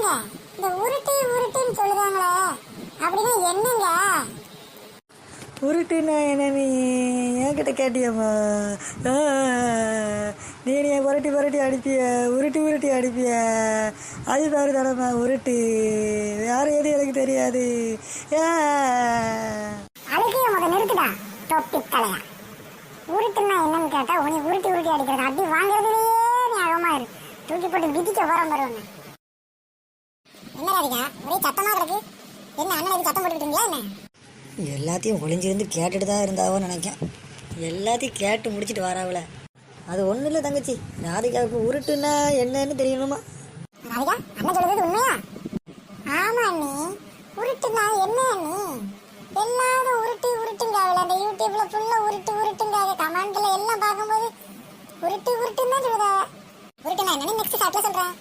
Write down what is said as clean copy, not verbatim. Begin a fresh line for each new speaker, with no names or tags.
ஏங்க இந்த உருட்டு உருட்டுன்னு சொல்லுறாங்களே அப்படின்னா என்னங்க?
உருட்டுன்னா என்ன நீ என்கிட்ட கேட்டியம்மா? நீ புரட்டி புரட்டி அடிப்பிய, உருட்டி உருட்டி அடிப்பிய, அது பேரு தானம்மா உருட்டு. வேற எது எனக்கு தெரியாது.
அழுகைய முத நிறுத்துடா தொப்பி தலையா. உருட்டுன்னா என்னன்னு கேட்டா உனி உருட்டி உருட்டி அடிக்கிறது அடி வாங்குறதுலயே நீ அகமா இரு. தூக்கி போட்டு விதிக்க போற வருவாங்க. என்ன ராதிகா ஒரே சத்தமா கிடக்கு? என்ன அண்ணன் எது சத்தம் போட்டுக்கிட்டீங்களா என்ன?
எல்லாத்தையும் ஒளிஞ்சிருந்து கேட்டுட்டு தான் இருந்தாவோன்னு நினைக்கேன். எல்லாத்தையும் கேட்டு முடிச்சுட்டு வராவல. அது ஒன்றும் இல்லை தங்கச்சி, ராதிகாவுக்கு உருட்டுன்னா என்னன்னு தெரியணுமா?
ராதிகா அண்ணன் சொல்றது உண்மையா? ஆமா அண்ணி, உருட்டுனா என்ன அண்ணி? எல்லாரும் உருட்டு உருட்டுங்காவில அந்த யூடியூப்ல ஃபுல்லா உருட்டு உருட்டுங்காக கமெண்ட்ல எல்லாம் பார்க்கும்போது உருட்டு உருட்டுன்னு தான் சொல்லுதாங்க. உருட்டுனா என்னன்னு நெக்ஸ்ட் சாட்ல சொல்றேன்.